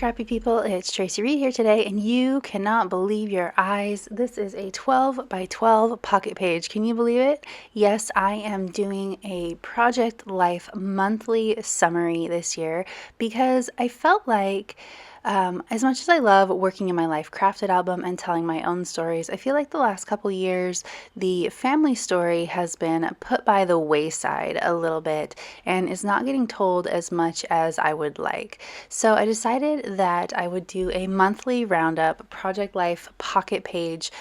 scrappy people, it's Tracy Reed here today, and you cannot believe your eyes. This is a 12 by 12 pocket page. Can you believe it? Yes, I am doing a Project Life monthly summary this year because I felt like as much as I love working in my Life Crafted album and telling my own stories, I feel like the last couple years the family story has been put by the wayside a little bit and is not getting told as much as I would like. So I decided that I would do a monthly roundup Project Life pocket page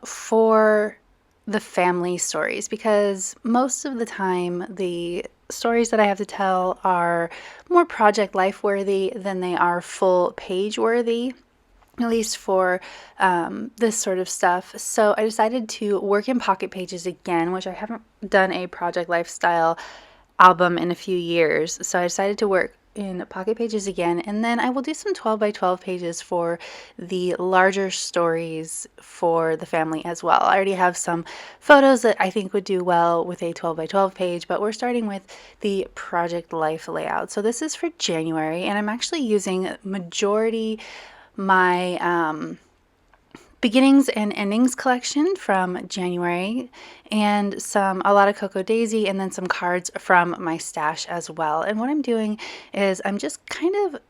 for the family stories, because most of the time the stories that I have to tell are more Project Life worthy than they are full page worthy, at least for this sort of stuff. So I decided to work in pocket pages again, which I haven't done a Project Lifestyle album in a few years. So I decided to work in pocket pages again, and then I will do some 12 by 12 pages for the larger stories for the family as well. I already have some photos that I think would do well with a 12 by 12 page, but we're starting with the Project Life layout. So this is for January, and I'm actually using majority my beginnings and endings collection from January, and a lot of Cocoa Daisy, and then some cards from my stash as well. And what I'm doing is I'm just kind of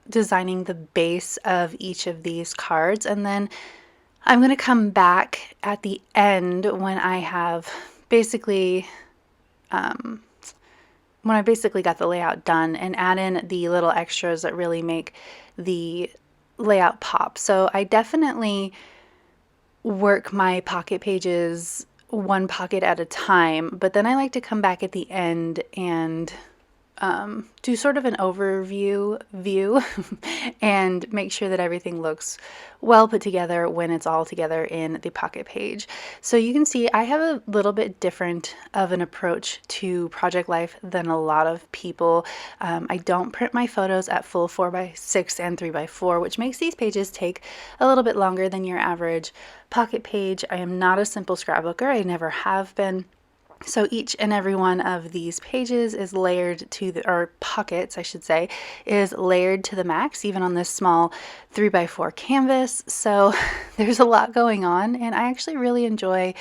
designing the base of each of these cards, and then I'm going to come back at the end when I have basically got the layout done, and add in the little extras that really make the layout pop. So I definitely work my pocket pages one pocket at a time, but then I like to come back at the end and do sort of an overview view and make sure that everything looks well put together when it's all together in the pocket page. So you can see I have a little bit different of an approach to Project Life than a lot of people. I don't print my photos at full 4x6 and 3x4, which makes these pages take a little bit longer than your average pocket page. I am not a simple scrapbooker. I never have been. So each and every one of these pages is layered to or pockets, I should say, is layered to the max, even on this small 3x4 canvas. So there's a lot going on, and I actually really enjoy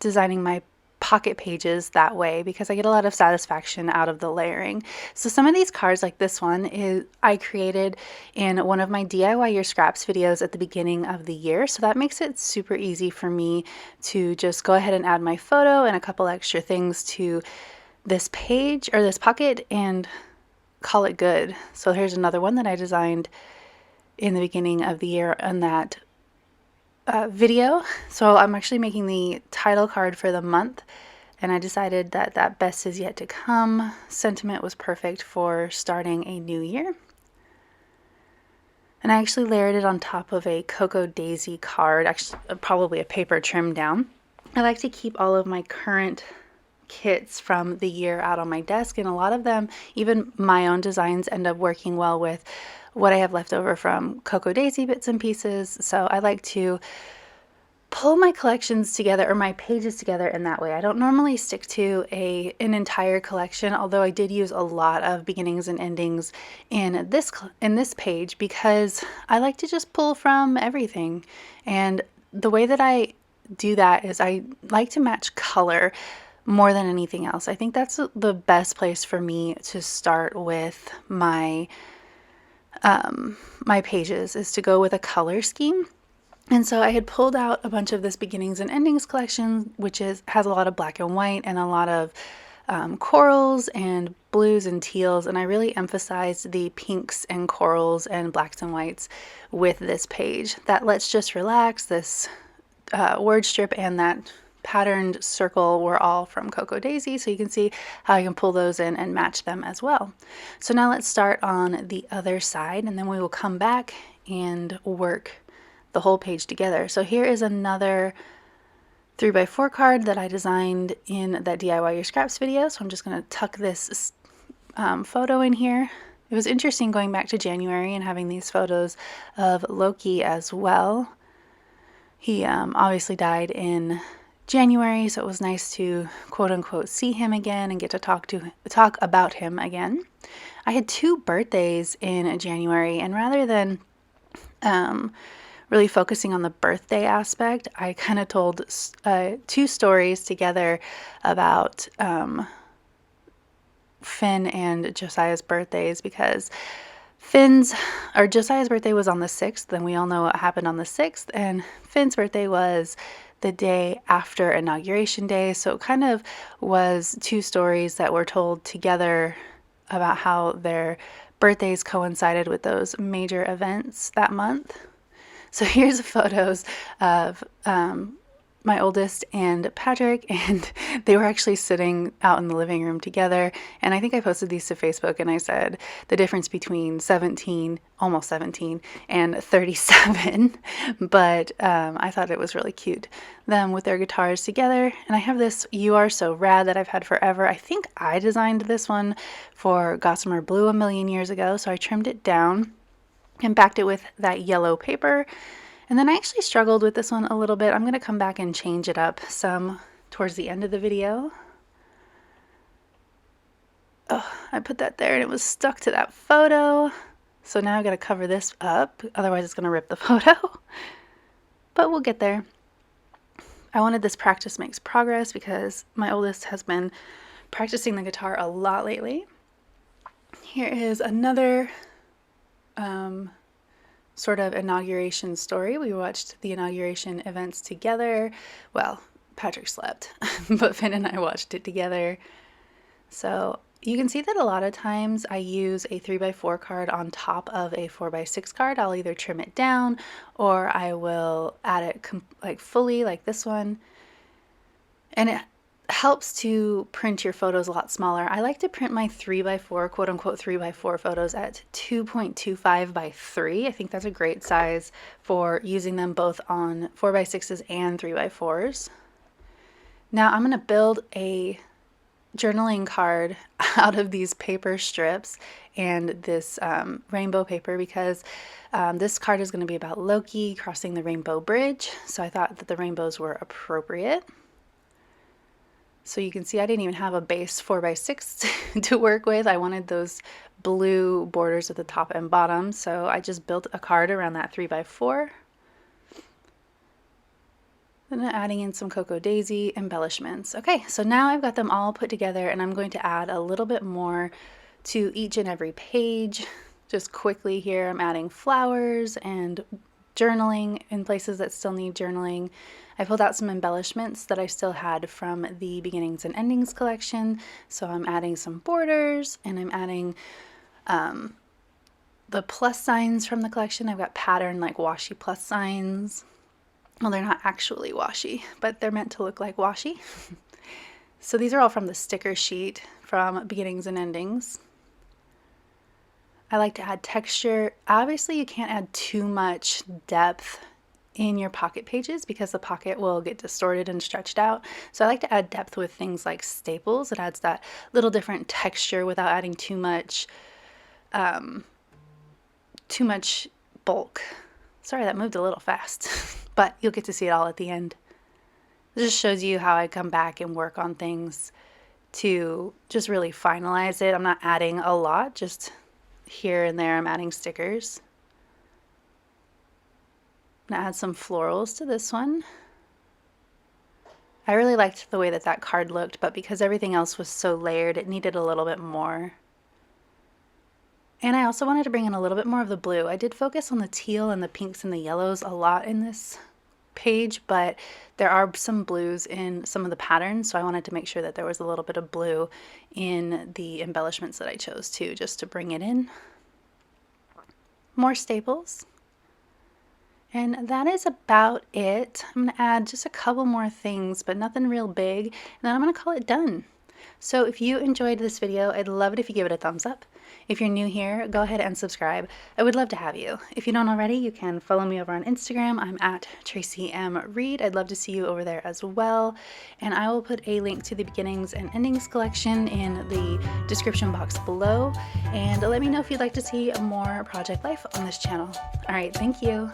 designing my pocket pages that way because I get a lot of satisfaction out of the layering. So some of these cards, like this one, is I created in one of my DIY Your Scraps videos at the beginning of the year. So that makes it super easy for me to just go ahead and add my photo and a couple extra things to this page or this pocket and call it good. So here's another one that I designed in the beginning of the year on that video. So I'm actually making the title card for the month, and I decided that best is yet to come sentiment was perfect for starting a new year. And I actually layered it on top of a Cocoa Daisy card, actually probably a paper trim down. I like to keep all of my current kits from the year out on my desk, and a lot of them, even my own designs, end up working well with what I have left over from Cocoa Daisy bits and pieces. So I like to pull my collections together, or my pages together, in that way. I don't normally stick to an entire collection, although I did use a lot of beginnings and endings in this page because I like to just pull from everything. And the way that I do that is I like to match color more than anything else. I think that's the best place for me to start with my my pages, is to go with a color scheme. And so I had pulled out a bunch of this beginnings and endings collection, which has a lot of black and white and a lot of corals and blues and teals, and I really emphasized the pinks and corals and blacks and whites with this page. That Let's Just Relax, this word strip, and that patterned circle were all from Cocoa Daisy, so you can see how I can pull those in and match them as well. So now let's start on the other side, and then we will come back and work the whole page together. So here is another 3x4 card that I designed in that DIY Your Scraps video. So I'm just going to tuck this photo in here. It was interesting going back to January and having these photos of Loki as well. He obviously died in January, so it was nice to quote unquote see him again and get to talk about him again. I had 2 birthdays in January, and rather than really focusing on the birthday aspect, I kind of told 2 stories together about Finn and Josiah's birthdays, because Josiah's birthday was on the 6th, and we all know what happened on the 6th, and Finn's birthday was the day after Inauguration Day. So it kind of was 2 stories that were told together about how their birthdays coincided with those major events that month. So here's photos of my oldest and Patrick, and they were actually sitting out in the living room together. And I think I posted these to Facebook, and I said the difference between 17, almost 17, and 37. But I thought it was really cute, them with their guitars together. And I have this You Are So Rad that I've had forever. I think I designed this one for Gossamer Blue a million years ago, so I trimmed it down and backed it with that yellow paper. And then I actually struggled with this one a little bit. I'm going to come back and change it up some towards the end of the video. Oh, I put that there and it was stuck to that photo. So now I've got to cover this up, otherwise it's going to rip the photo. But we'll get there. I wanted this practice makes progress because my oldest has been practicing the guitar a lot lately. Here is another sort of inauguration story. We watched the inauguration events together. Well, Patrick slept, but Finn and I watched it together. So you can see that a lot of times I use a 3x4 card on top of a 4x6 card. I'll either trim it down or I will add it like fully, like this one. And it helps to print your photos a lot smaller. I like to print my 3x4, quote unquote 3x4 photos at 2.25 by 3. I think that's a great size for using them both on 4x6s and 3x4s. Now I'm going to build a journaling card out of these paper strips and this rainbow paper, because this card is going to be about Loki crossing the rainbow bridge. So I thought that the rainbows were appropriate. So you can see I didn't even have a base 4x6 to work with. I wanted those blue borders at the top and bottom, so I just built a card around that 3x4. Then adding in some Cocoa Daisy embellishments. Okay, so now I've got them all put together, and I'm going to add a little bit more to each and every page. Just quickly here, I'm adding flowers and journaling in places that still need journaling. I pulled out some embellishments that I still had from the Beginnings and Endings collection. So I'm adding some borders, and I'm adding the plus signs from the collection. I've got pattern like washi plus signs. Well, they're not actually washi, but they're meant to look like washi. So these are all from the sticker sheet from Beginnings and Endings. I like to add texture. Obviously, you can't add too much depth in your pocket pages because the pocket will get distorted and stretched out. So I like to add depth with things like staples. It adds that little different texture without adding too much bulk. Sorry, that moved a little fast, but you'll get to see it all at the end. This just shows you how I come back and work on things to just really finalize it. I'm not adding a lot, just here and there I'm adding stickers. I'm gonna add some florals to this one. I really liked the way that that card looked, but because everything else was so layered, it needed a little bit more. And I also wanted to bring in a little bit more of the blue. I did focus on the teal and the pinks and the yellows a lot in this page, but there are some blues in some of the patterns, so I wanted to make sure that there was a little bit of blue in the embellishments that I chose too, just to bring it in. More staples. And that is about it. I'm going to add just a couple more things, but nothing real big, and then I'm going to call it done. So if you enjoyed this video, I'd love it if you give it a thumbs up. If you're new here, go ahead and subscribe. I would love to have you. If you don't already, you can follow me over on Instagram. I'm at Traci M. Reed. I'd love to see you over there as well. And I will put a link to the Beginnings and Endings collection in the description box below. And let me know if you'd like to see more Project Life on this channel. All right, thank you.